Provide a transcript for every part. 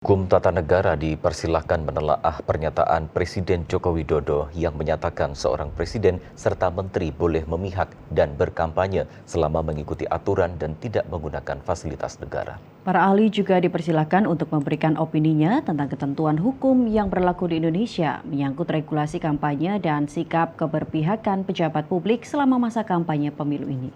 Hukum Tata Negara dipersilahkan menelaah pernyataan Presiden Joko Widodo yang menyatakan seorang presiden serta menteri boleh memihak dan berkampanye selama mengikuti aturan dan tidak menggunakan fasilitas negara. Para ahli juga dipersilahkan untuk memberikan opininya tentang ketentuan hukum yang berlaku di Indonesia menyangkut regulasi kampanye dan sikap keberpihakan pejabat publik selama masa kampanye pemilu ini.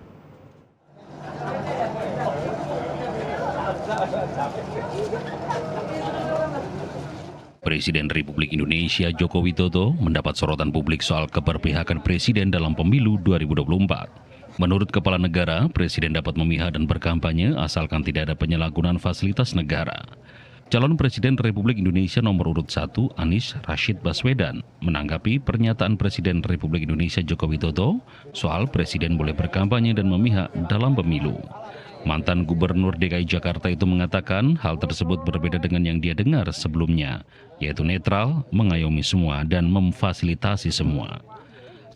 Presiden Republik Indonesia Joko Widodo mendapat sorotan publik soal keberpihakan Presiden dalam pemilu 2024. Menurut Kepala Negara, Presiden dapat memihak dan berkampanye asalkan tidak ada penyalahgunaan fasilitas negara. Calon Presiden Republik Indonesia nomor urut 1, Anies Rashid Baswedan, menanggapi pernyataan Presiden Republik Indonesia Joko Widodo soal Presiden boleh berkampanye dan memihak dalam pemilu. Mantan Gubernur DKI Jakarta itu mengatakan hal tersebut berbeda dengan yang dia dengar sebelumnya, yaitu netral, mengayomi semua, dan memfasilitasi semua.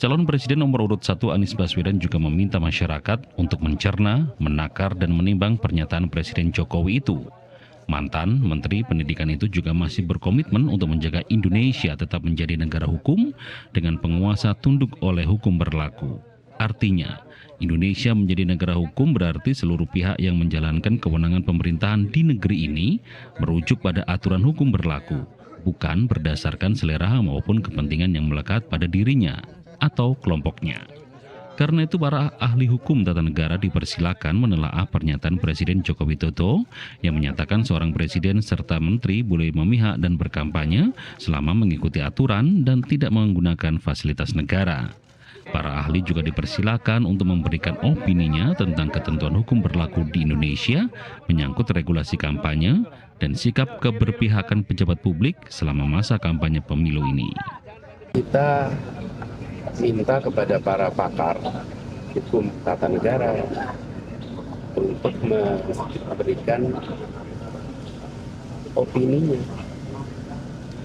Calon Presiden nomor urut 1 Anies Baswedan juga meminta masyarakat untuk mencerna, menakar, dan menimbang pernyataan Presiden Jokowi itu. Mantan Menteri Pendidikan itu juga masih berkomitmen untuk menjaga Indonesia tetap menjadi negara hukum dengan penguasa tunduk oleh hukum berlaku. Artinya, Indonesia menjadi negara hukum berarti seluruh pihak yang menjalankan kewenangan pemerintahan di negeri ini merujuk pada aturan hukum berlaku, bukan berdasarkan selera maupun kepentingan yang melekat pada dirinya atau kelompoknya. Karena itu para ahli hukum tata negara dipersilakan menelaah pernyataan Presiden Joko Widodo yang menyatakan seorang presiden serta menteri boleh memihak dan berkampanye selama mengikuti aturan dan tidak menggunakan fasilitas negara. Para ahli juga dipersilakan untuk memberikan opininya tentang ketentuan hukum berlaku di Indonesia menyangkut regulasi kampanye dan sikap keberpihakan pejabat publik selama masa kampanye pemilu ini. Kita minta kepada para pakar hukum tata negara untuk memberikan opininya.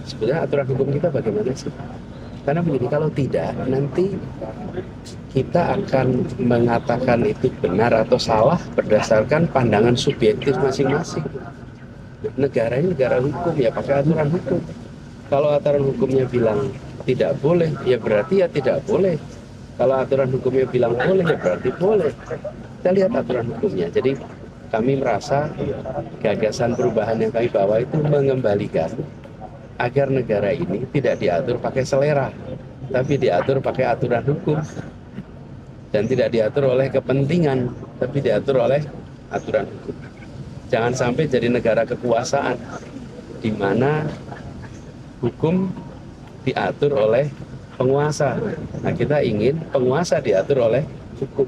Sebenarnya aturan hukum kita bagaimana sih? Karena begini, kalau tidak, nanti kita akan mengatakan itu benar atau salah berdasarkan pandangan subjektif masing-masing. Negara ini negara hukum, ya pakai aturan hukum. Kalau aturan hukumnya bilang tidak boleh, ya berarti ya tidak boleh. Kalau aturan hukumnya bilang boleh, ya berarti boleh. Kita lihat aturan hukumnya. Jadi kami merasa gagasan perubahan yang kami bawa itu mengembalikan agar negara ini tidak diatur pakai selera, tapi diatur pakai aturan hukum. Dan tidak diatur oleh kepentingan, tapi diatur oleh aturan hukum. Jangan sampai jadi negara kekuasaan, di mana hukum diatur oleh penguasa. Nah, kita ingin penguasa diatur oleh hukum.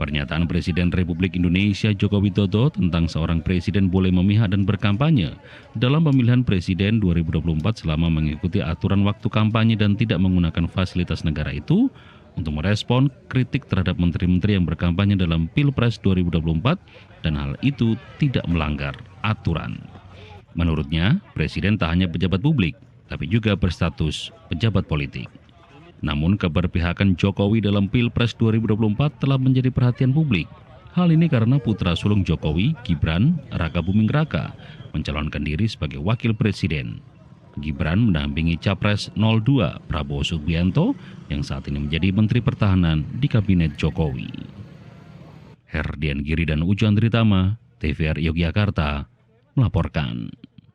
Pernyataan Presiden Republik Indonesia Joko Widodo tentang seorang presiden boleh memihak dan berkampanye dalam pemilihan presiden 2024 selama mengikuti aturan waktu kampanye dan tidak menggunakan fasilitas negara itu untuk merespon kritik terhadap menteri-menteri yang berkampanye dalam Pilpres 2024 dan hal itu tidak melanggar aturan. Menurutnya, presiden tak hanya pejabat publik, tapi juga berstatus pejabat politik. Namun keberpihakan Jokowi dalam Pilpres 2024 telah menjadi perhatian publik. Hal ini karena putra sulung Jokowi, Gibran Raka Buming Raka, mencalonkan diri sebagai wakil presiden. Gibran mendampingi Capres 02 Prabowo Subianto yang saat ini menjadi Menteri Pertahanan di Kabinet Jokowi. Herdian Giri dan Ujan Tritama, TVRI Yogyakarta, melaporkan.